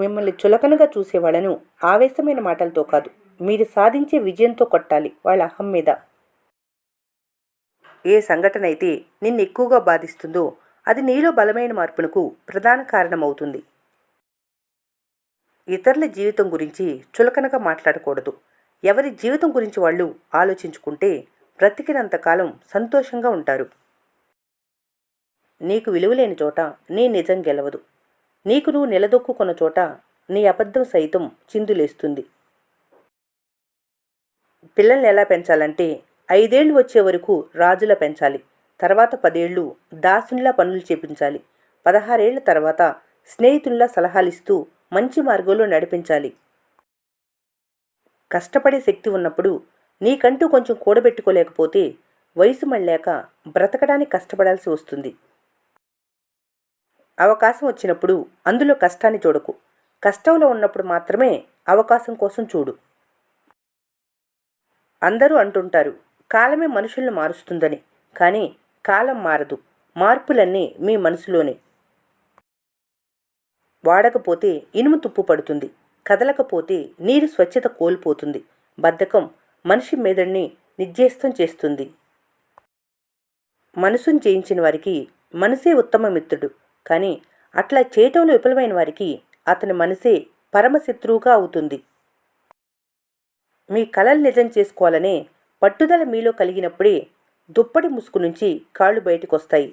మిమ్మల్ని చులకనగా చూసేవాళ్లను ఆవేశమైన మాటలతో కాదు, మీరు సాధించే విజయంతో కొట్టాలి వాళ్ళ అహం మీద. ఏ సంఘటన అయితే నిన్ను ఎక్కువగా బాధిస్తుందో అది నీలో బలమైన మార్పునకు ప్రధాన కారణమవుతుంది. ఇతరుల జీవితం గురించి చులకనగా మాట్లాడకూడదు. ఎవరి జీవితం గురించి వాళ్ళు ఆలోచించుకుంటే బ్రతికినంతకాలం సంతోషంగా ఉంటారు. నీకు విలువలేని చోట నీ నిజం గెలవదు. నీకు నువ్వు నిలదొక్కున్న చోట నీ అబద్ధం సైతం చిందులేస్తుంది. పిల్లల్ని ఎలా పెంచాలంటే 5 ఏళ్ళు వచ్చే వరకు రాజులా పెంచాలి. తర్వాత 10 ఏళ్ళు దాసునిలా పనులు చేపించాలి. 16 ఏళ్ల తర్వాత స్నేహితుల్లా సలహాలిస్తూ మంచి మార్గంలో నడిపించాలి. కష్టపడే శక్తి ఉన్నప్పుడు నీకంటూ కొంచెం కూడబెట్టుకోలేకపోతే వయసు మళ్ళాక బ్రతకడానికి కష్టపడాల్సి వస్తుంది. అవకాశం వచ్చినప్పుడు అందులో కష్టాన్ని చూడకు. కష్టంలో ఉన్నప్పుడు మాత్రమే అవకాశం కోసం చూడు. అందరూ అంటుంటారు కాలమే మనుషుల్ని మారుస్తుందని. కానీ కాలం మారదు. మార్పులన్నీ మీ మనసులోనే. వాడకపోతే ఇనుము తుప్పు పడుతుంది. కదలకపోతే నీరు స్వచ్ఛత కోల్పోతుంది. బద్ధకం మనిషి మెదడుని నిర్జేస్తం చేస్తుంది. మనసును జయించిన వారికి మనసే ఉత్తమ మిత్రుడు. కానీ అట్లా చేయటంలో విఫలమైన వారికి అతని మనసే పరమశత్రువుగా అవుతుంది. మీ కలలు నిజం చేసుకోవాలనే పట్టుదల మీలో కలిగినప్పుడే దుప్పటి ముసుగు నుంచి కాళ్ళు బయటకొస్తాయి.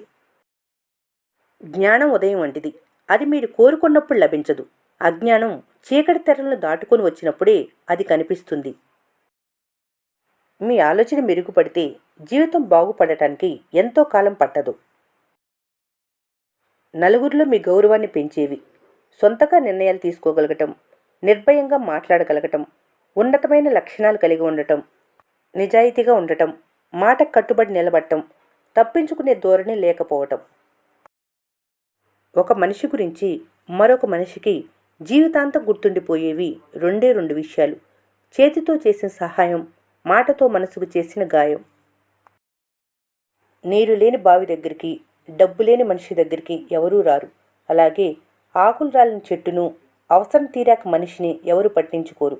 జ్ఞానం ఉదయం వంటిది. అది మీరు కోరుకున్నప్పుడు లభించదు. అజ్ఞానం చీకటి తెరలను దాటుకొని వచ్చినప్పుడే అది కనిపిస్తుంది. మీ ఆలోచన మెరుగుపడితే జీవితం బాగుపడటానికి ఎంతో కాలం పట్టదు. నలుగురిలో మీ గౌరవాన్ని పెంచేవి సొంతగా నిర్ణయాలు తీసుకోగలగటం, నిర్భయంగా మాట్లాడగలగటం, ఉన్నతమైన లక్షణాలు కలిగి ఉండటం, నిజాయితీగా ఉండటం, మాటకు కట్టుబడి నిలబడటం, తప్పించుకునే ధోరణి లేకపోవటం. ఒక మనిషి గురించి మరొక మనిషికి జీవితాంతం గుర్తుండిపోయేవి రెండు విషయాలు: చేతితో చేసిన సహాయం, మాటతో మనసుకు చేసిన గాయం. నీరు లేని బావి దగ్గరికి, డబ్బు లేని మనిషి దగ్గరికి ఎవరూ రారు. అలాగే ఆకులు రాలిన చెట్టును, అవసరం తీరాక మనిషిని ఎవరు పట్టించుకోరు.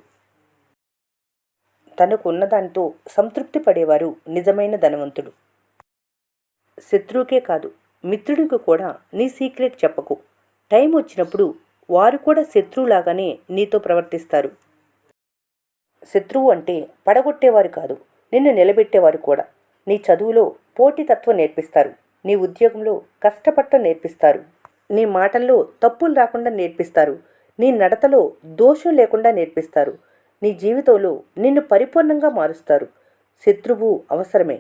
తనకు ఉన్నదానితో సంతృప్తి పడేవారు నిజమైన ధనవంతుడు. శత్రువుకే కాదు, మిత్రుడికి కూడా నీ సీక్రెట్ చెప్పకు. టైం వచ్చినప్పుడు వారు కూడా శత్రువులాగానే నీతో ప్రవర్తిస్తారు. శత్రువు అంటే పడగొట్టేవారు కాదు, నిన్ను నిలబెట్టేవారు కూడా. నీ చదువులో పోటీతత్వం నేర్పిస్తారు. నీ ఉద్యోగంలో కష్టపడటం నేర్పిస్తారు. నీ మాటల్లో తప్పులు రాకుండా నేర్పిస్తారు. నీ నడతలో దోషం లేకుండా నేర్పిస్తారు. నీ జీవితంలో నిన్ను పరిపూర్ణంగా మారుస్తారు. శత్రువు అవసరమే.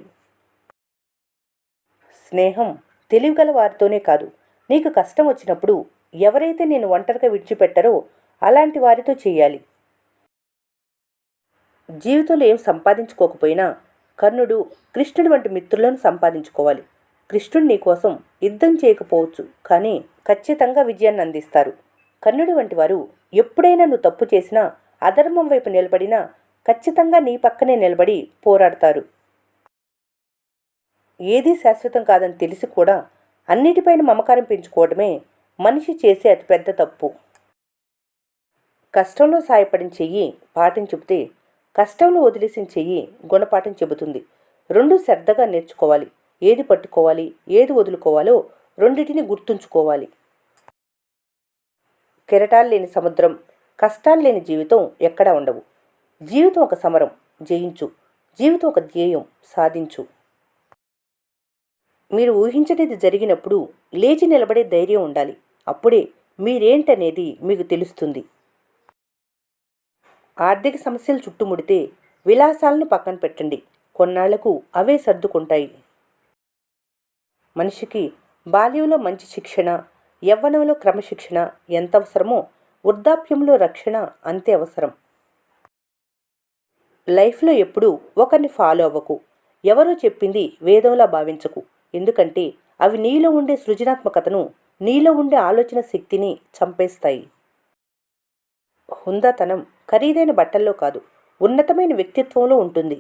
స్నేహం తెలివిగల వారితోనే కాదు, నీకు కష్టం వచ్చినప్పుడు ఎవరైతే నేను ఒంటరిగా విడిచిపెట్టారో అలాంటి వారితో చేయాలి. జీవితంలో ఏం సంపాదించుకోకపోయినా కర్ణుడు, కృష్ణుడు వంటి మిత్రులను సంపాదించుకోవాలి. కృష్ణుడు నీ కోసం యుద్ధం చేయకపోవచ్చు, కానీ ఖచ్చితంగా విజయాన్ని అందిస్తారు. కర్ణుడి వంటి వారు ఎప్పుడైనా నువ్వు తప్పు చేసినా, అధర్మం వైపు నిలబడినా ఖచ్చితంగా నీ పక్కనే నిలబడి పోరాడతారు. ఏదీ శాశ్వతం కాదని తెలిసి కూడా అన్నిటిపైన మమకారం పెంచుకోవడమే మనిషి చేసే అతిపెద్ద తప్పు. కష్టంలో సాయపడిన చెయ్యి పాఠం చెబితే, కష్టంలో వదిలేసిన చెయ్యి గుణపాఠం చెబుతుంది. రెండూ శ్రద్ధగా నేర్చుకోవాలి. ఏది పట్టుకోవాలి, ఏది వదులుకోవాలో రెండిటిని గుర్తుంచుకోవాలి. కెరటాలు లేని సముద్రం, కష్టాలు లేని జీవితం ఎక్కడా ఉండవు. జీవితం ఒక సమరం, జయించు. జీవితం ఒక ధ్యేయం, సాధించు. మీరు ఊహించనిది జరిగినప్పుడు లేచి నిలబడే ధైర్యం ఉండాలి. అప్పుడే మీరేంటనేది మీకు తెలుస్తుంది. ఆర్థిక సమస్యలు చుట్టుముడితే విలాసాలను పక్కన పెట్టండి. కొన్నాళ్లకు అవే సర్దుకుంటాయి. మనిషికి బాల్యంలో మంచి శిక్షణ, యవ్వనంలో క్రమశిక్షణ ఎంత అవసరమో వృద్ధాప్యంలో రక్షణ అంతే అవసరం. లైఫ్లో ఎప్పుడూ ఒకరిని ఫాలో అవ్వకు. ఎవరో చెప్పింది వేదంలా భావించకు. ఎందుకంటే అవి నీలో ఉండే సృజనాత్మకతను, నీలో ఉండే ఆలోచన శక్తిని చంపేస్తాయి. హుందాతనం ఖరీదైన బట్టల్లో కాదు, ఉన్నతమైన వ్యక్తిత్వంలో ఉంటుంది.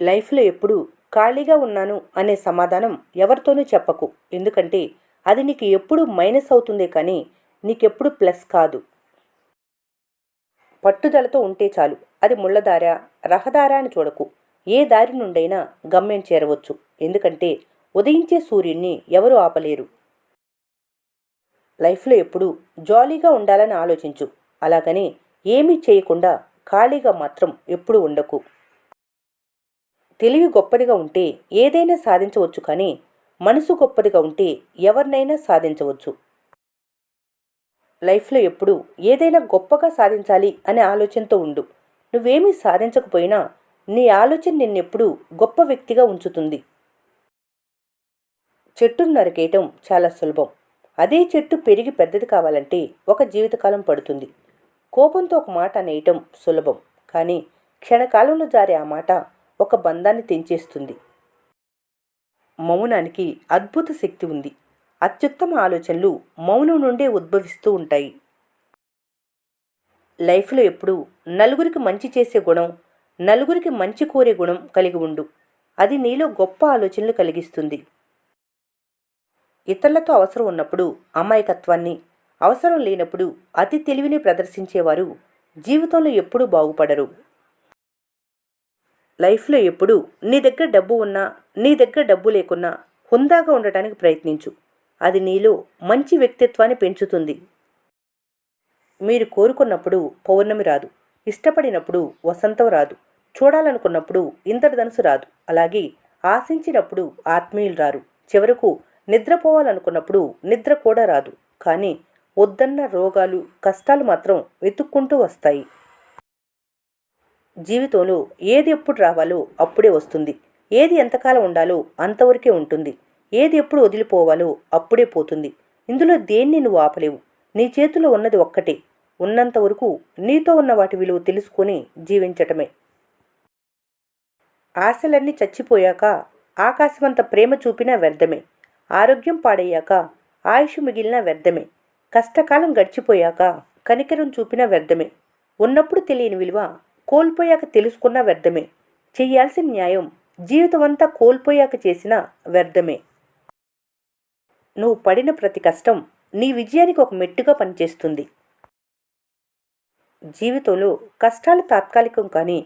లైఫ్లో ఎప్పుడూ ఖాళీగా ఉన్నాను అనే సమాధానం ఎవరితోనూ చెప్పకు. ఎందుకంటే అది నీకు ఎప్పుడూ మైనస్ అవుతుందే కానీ నీకెప్పుడు ప్లస్ కాదు. పట్టుదలతో ఉంటే చాలు. అది ముళ్ళదారా, రహదారా అని చూడకు. ఏ దారి నుండైనా గమ్యం చేరవచ్చు. ఎందుకంటే ఉదయించే సూర్యుడిని ఎవరూ ఆపలేరు. లైఫ్లో ఎప్పుడూ జాలీగా ఉండాలని ఆలోచించు. అలాగని ఏమీ చేయకుండా ఖాళీగా మాత్రం ఎప్పుడూ ఉండకు. తెలివి గొప్పదిగా ఉంటే ఏదైనా సాధించవచ్చు, కానీ మనసు గొప్పదిగా ఉంటే ఎవరినైనా సాధించవచ్చు. లైఫ్లో ఎప్పుడూ ఏదైనా గొప్పగా సాధించాలి అనే ఆలోచనతో ఉండు. నువ్వేమీ సాధించకపోయినా నీ ఆలోచన నిన్నెప్పుడూ గొప్ప వ్యక్తిగా ఉంచుతుంది. చెట్టును నరికేయటం చాలా సులభం. అదే చెట్టు పెరిగి పెద్దది కావాలంటే ఒక జీవితకాలం పడుతుంది. కోపంతో ఒక మాట అనేయటం సులభం, కానీ క్షణకాలంలో జారే ఆ మాట ఒక బంధాన్ని తెంచేస్తుంది. మౌనానికి అద్భుత శక్తి ఉంది. అత్యుత్తమ ఆలోచనలు మౌనం నుండే ఉద్భవిస్తూ ఉంటాయి. లైఫ్లో ఎప్పుడూ నలుగురికి మంచి చేసే గుణం, నలుగురికి మంచి కోరే గుణం కలిగి ఉండు. అది నీలో గొప్ప ఆలోచనలు కలిగిస్తుంది. ఇతరులతో అవసరం ఉన్నప్పుడు అమాయకత్వాన్ని, అవసరం లేనప్పుడు అతి తెలివిని ప్రదర్శించేవారు జీవితంలో ఎప్పుడూ బాగుపడరు. లైఫ్లో ఎప్పుడూ నీ దగ్గర డబ్బు ఉన్నా, నీ దగ్గర డబ్బు లేకున్నా హుందాగా ఉండటానికి ప్రయత్నించు. అది నీలో మంచి వ్యక్తిత్వాన్ని పెంచుతుంది. మీరు కోరుకున్నప్పుడు పౌర్ణమి రాదు, ఇష్టపడినప్పుడు వసంతం రాదు, చూడాలనుకున్నప్పుడు ఇంద్రధనుసు రాదు, అలాగే ఆశించినప్పుడు ఆత్మీయులు రారు, చివరకు నిద్రపోవాలనుకున్నప్పుడు నిద్ర కూడా రాదు. కానీ వద్దన్న రోగాలు, కష్టాలు మాత్రం వెతుక్కుంటూ వస్తాయి. జీవితంలో ఏది ఎప్పుడు రావాలో అప్పుడే వస్తుంది. ఏది ఎంతకాలం ఉండాలో అంతవరకే ఉంటుంది. ఏది ఎప్పుడు వదిలిపోవాలో అప్పుడే పోతుంది. ఇందులో దేన్ని నువ్వు ఆపలేవు. నీ చేతిలో ఉన్నది ఒక్కటే. ఉన్నంతవరకు నీతో ఉన్న వాటి విలువ తెలుసుకొని జీవించటమే. ఆశలన్నీ చచ్చిపోయాక ఆకాశమంత ప్రేమ చూపినా వ్యర్థమే. ఆరోగ్యం పాడయ్యాక ఆయుష్ మిగిలిన వ్యర్థమే. కష్టకాలం గడిచిపోయాక కనికరం చూపిన వ్యర్థమే. ఉన్నప్పుడు తెలియని విలువ కోల్పోయాక తెలుసుకున్న వ్యర్థమే. చెయ్యాల్సిన న్యాయం జీవితమంతా కోల్పోయాక చేసిన వ్యర్థమే. నువ్వు పడిన ప్రతి కష్టం నీ విజయానికి ఒక మెట్టుగా పనిచేస్తుంది. జీవితంలో కష్టాలు తాత్కాలికం, కానీ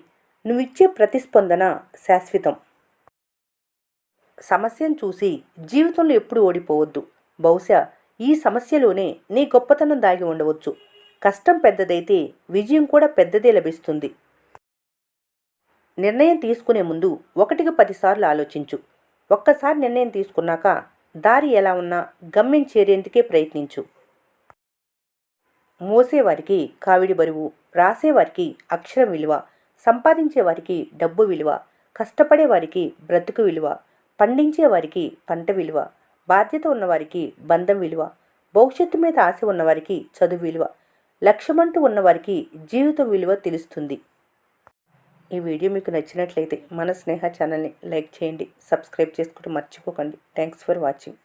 నువ్విచ్చే ప్రతిస్పందన శాశ్వతం. సమస్యను చూసి జీవితంలో ఎప్పుడు ఓడిపోవద్దు. బహుశా ఈ సమస్యలోనే నీ గొప్పతనం దాగి ఉండవచ్చు. కష్టం పెద్దదైతే విజయం కూడా పెద్దదే లభిస్తుంది. నిర్ణయం తీసుకునే ముందు 1కి 10 సార్లు ఆలోచించు. ఒక్కసారి నిర్ణయం తీసుకున్నాక దారి ఎలా ఉన్నా గమ్యం చేరేందుకే ప్రయత్నించు. మోసేవారికి కావిడి బరువు, రాసేవారికి అక్షరం విలువ, సంపాదించేవారికి డబ్బు విలువ, కష్టపడేవారికి బ్రతుకు విలువ, పండించేవారికి పంట విలువ, బాధ్యత ఉన్నవారికి బంధం విలువ, భవిష్యత్తు మీద ఆశ ఉన్నవారికి చదువు విలువ, లక్ష్యమంటూ ఉన్నవారికి జీవితం విలువ తెలుస్తుంది. ఈ వీడియో మీకు నచ్చినట్లయితే మన స్నేహ ఛానల్ని లైక్ చేయండి, సబ్స్క్రైబ్ చేసుకోవడం మర్చిపోకండి. Thanks for watching.